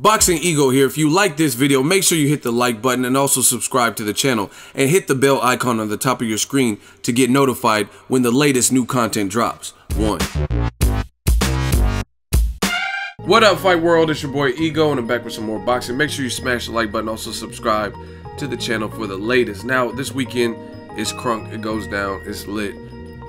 Boxingego here. If you like this video, make sure you hit the like button and also subscribe to the channel and hit the bell icon on the top of your screen to get notified when the latest new content drops. What up, Fight World? It's your boy Ego and I'm back with some more boxing. Make sure you smash the like button, also subscribe to the channel for the latest. Now, this weekend is crunk. It goes down. It's lit.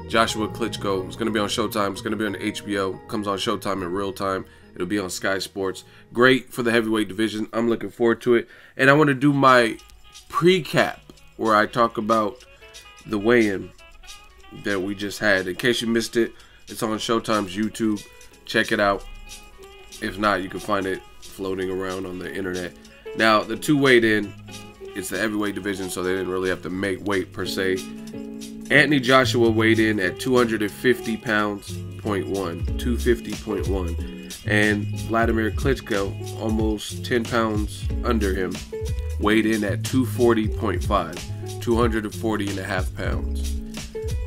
Joshua-Klitschko. It's going to be on Showtime. It's going to be on HBO. Comes on Showtime in real time. It'll be on Sky Sports. Great for the heavyweight division. I'm looking forward to it. And I want to do my pre-cap where I talk about the weigh-in that we just had. In case you missed it, it's on Showtime's YouTube. Check it out. If not, you can find it floating around on the internet. Now, the two weighed in, it's the heavyweight division, so they didn't really have to make weight per se. Anthony Joshua weighed in at 250 pounds, 250.1. And Wladimir Klitschko, almost 10 pounds under him, weighed in at 240.5, 240.5 pounds.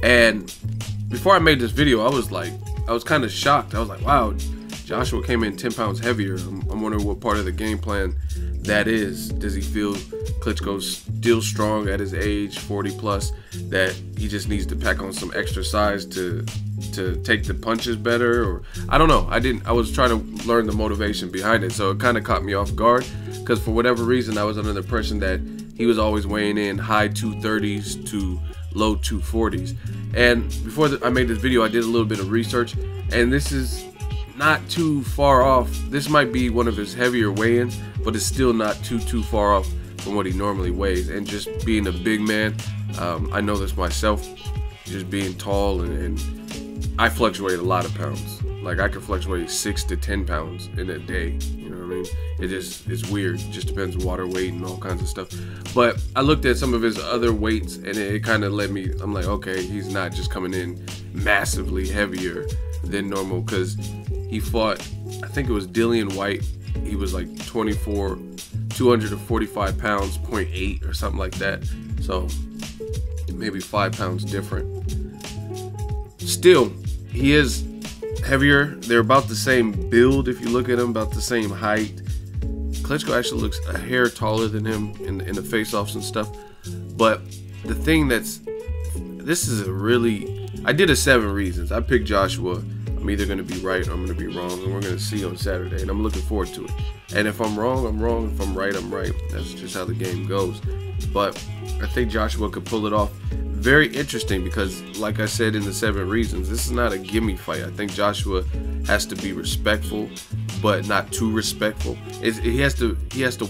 And before I made this video, I was kind of shocked. I was like, wow, Joshua came in 10 pounds heavier. I'm wondering what part of the game plan that is. Does he feel Klitschko's still strong at his age, 40 plus, that he just needs to pack on some extra size to take the punches better? Or I don't know. I was trying to learn the motivation behind it, so it kind of caught me off guard because for whatever reason I was under the impression that he was always weighing in high 230s to low 240s. And before I made this video, I did a little bit of research, and this is not too far off. This might be one of his heavier weigh-ins, but it's still not too far off from what he normally weighs. And just being a big man, I know this myself, just being tall, and I fluctuate a lot of pounds. Like, I can fluctuate 6 to 10 pounds in a day. You know what I mean? It's weird. It just depends on water weight and all kinds of stuff. But I looked at some of his other weights, and it kind of led me, I'm like, okay, he's not just coming in massively heavier than normal, because he fought, I think it was Dillian White. He was like 245 pounds, 0.8 or something like that. So maybe 5 pounds different. Still, he is heavier. They're about the same build if you look at him, about the same height. Klitschko actually looks a hair taller than him in the face-offs and stuff. But the thing I did a 7 reasons. I picked Joshua. I'm either going to be right or I'm going to be wrong, and we're going to see on Saturday, and I'm looking forward to it. And if I'm wrong, I'm wrong. If I'm right, I'm right. That's just how the game goes. But I think Joshua could pull it off. Very interesting because, like I said in the 7 reasons, this is not a gimme fight. I think Joshua has to be respectful, but not too respectful. He has to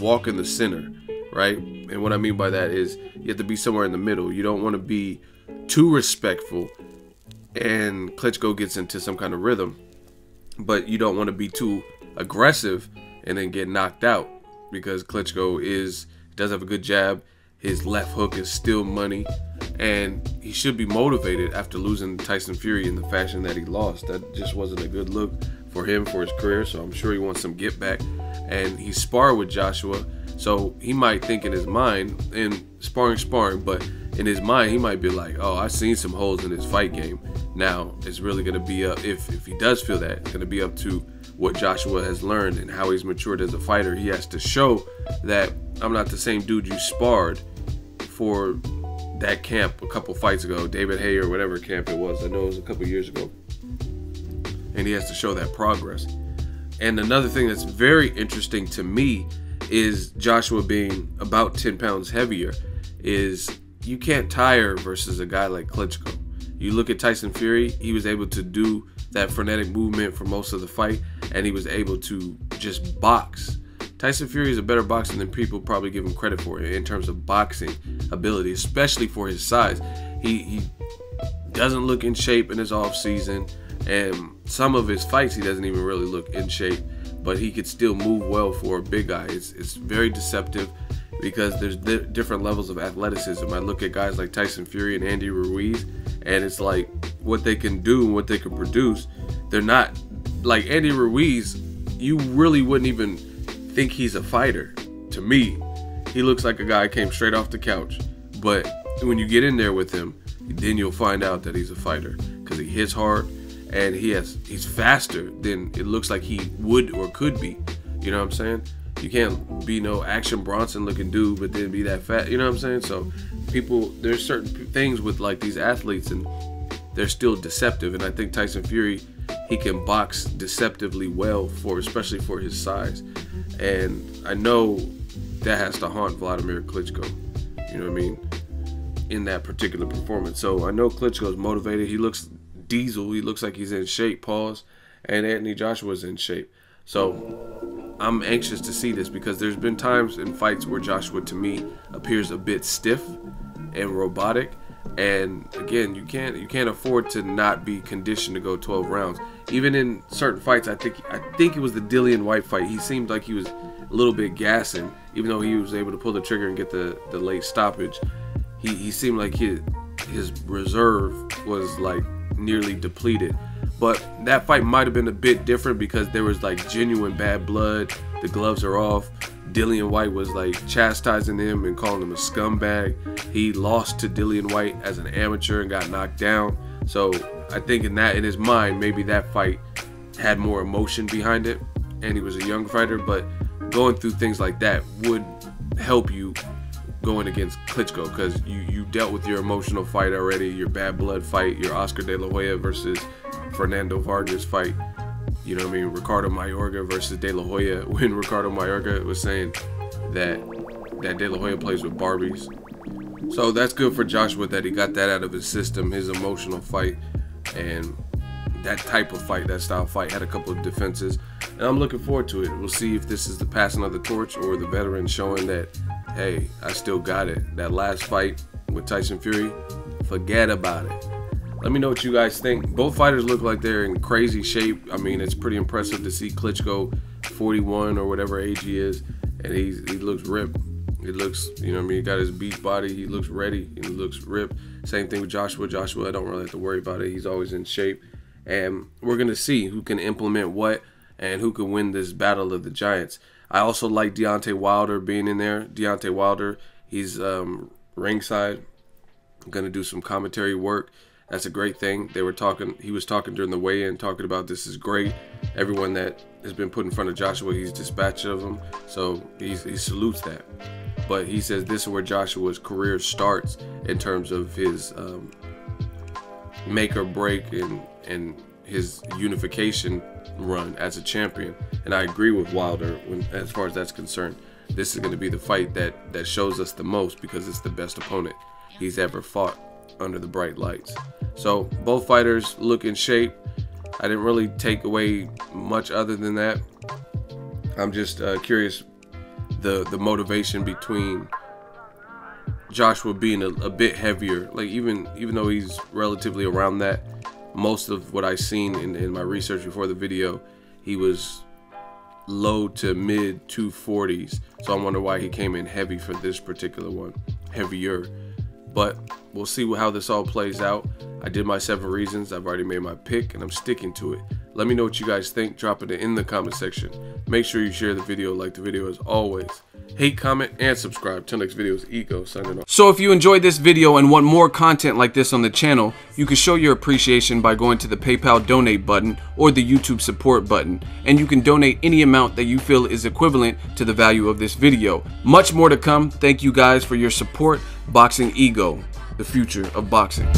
walk in the center, right? And what I mean by that is you have to be somewhere in the middle. You don't want to be too respectful and Klitschko gets into some kind of rhythm, but you don't want to be too aggressive and then get knocked out, because Klitschko does have a good jab. His left hook is still money, and he should be motivated after losing Tyson Fury in the fashion that he lost. That just wasn't a good look for him, for his career, so I'm sure he wants some get back. And he sparred with Joshua, so he might think in his mind, and sparring, but in his mind he might be like, oh, I've seen some holes in his fight game. Now it's really going to be up, if he does feel that, it's going to be up to what Joshua has learned and how he's matured as a fighter. He has to show that I'm not the same dude you sparred for that camp a couple fights ago, David Hay or whatever camp it was. I know it was a couple years ago. And he has to show that progress. And another thing that's very interesting to me is Joshua being about 10 pounds heavier is you can't tire versus a guy like Klitschko. You look at Tyson Fury, he was able to do that frenetic movement for most of the fight, and he was able to just box. Tyson Fury is a better boxer than people probably give him credit for in terms of boxing ability, especially for his size. He doesn't look in shape in his off season, and some of his fights he doesn't even really look in shape, but he could still move well for a big guy. It's very deceptive because there's different levels of athleticism. I look at guys like Tyson Fury and Andy Ruiz, and it's like what they can do and what they can produce. They're not like Andy Ruiz. You really wouldn't even think he's a fighter. To me, he looks like a guy came straight off the couch. But when you get in there with him, then you'll find out that he's a fighter, because he hits hard and he's faster than it looks like he would or could be. You know what I'm saying? You can't be no Action Bronson looking dude, but then be that fat. You know what I'm saying? So there's certain things with like these athletes, and they're still deceptive. And I think Tyson Fury, he can box deceptively well especially for his size. And I know that has to haunt Wladimir Klitschko. You know what I mean? In that particular performance. So I know Klitschko's motivated. He looks diesel. He looks like he's in shape. Pause. And Anthony Joshua's in shape. So I'm anxious to see this, because there's been times in fights where Joshua, to me, appears a bit stiff and robotic. And again, you can't afford to not be conditioned to go 12 rounds. Even in certain fights, I think it was the Dillian White fight, he seemed like he was a little bit gassing, even though he was able to pull the trigger and get the late stoppage. He seemed like his reserve was like nearly depleted. But that fight might have been a bit different because there was like genuine bad blood. The gloves are off. Dillian White was like chastising him and calling him a scumbag. He lost to Dillian White as an amateur and got knocked down. So I think in his mind, maybe that fight had more emotion behind it, and he was a young fighter. But going through things like that would help you going against Klitschko, because you dealt with your emotional fight already, your bad blood fight, your Oscar De La Hoya versus Fernando Vargas fight. You know what I mean? Ricardo Mayorga versus De La Hoya, when Ricardo Mayorga was saying that De La Hoya plays with Barbies. So that's good for Joshua that he got that out of his system, his emotional fight. And that type of fight, that style fight, had a couple of defenses. And I'm looking forward to it. We'll see if this is the passing of the torch or the veteran showing that, hey, I still got it. That last fight with Tyson Fury, forget about it. Let me know what you guys think. Both fighters look like they're in crazy shape. I mean, it's pretty impressive to see Klitschko, 41 or whatever age he is, and he looks ripped. He looks, you know what I mean, he got his beat body. He looks ready. He looks ripped. Same thing with Joshua. Joshua, I don't really have to worry about it. He's always in shape. And we're going to see who can implement what and who can win this battle of the giants. I also like Deontay Wilder being in there. Deontay Wilder, he's ringside. Going to do some commentary work. That's a great thing. He was talking during the weigh-in, talking about this is great. Everyone that has been put in front of Joshua, he's dispatched of them. So he salutes that. But he says this is where Joshua's career starts in terms of his make or break and his unification run as a champion. And I agree with Wilder as far as that's concerned. This is going to be the fight that shows us the most, because it's the best opponent he's ever fought under the bright lights. So both fighters look in shape. I didn't really take away much other than that. I'm just curious the motivation between Joshua being a bit heavier. Like even though he's relatively around that, most of what I've seen in my research before the video, he was low to mid 240s. So I wonder why he came in heavy for this particular one, heavier. But we'll see how this all plays out. I did my 7 reasons. I've already made my pick, and I'm sticking to it. Let me know what you guys think. Drop it in the comment section. Make sure you share the video, like the video as always. Hate, comment, and subscribe. Till next video is Ego signing off. So if you enjoyed this video and want more content like this on the channel, you can show your appreciation by going to the PayPal donate button or the YouTube support button. And you can donate any amount that you feel is equivalent to the value of this video. Much more to come. Thank you guys for your support. Boxingego, the future of boxing.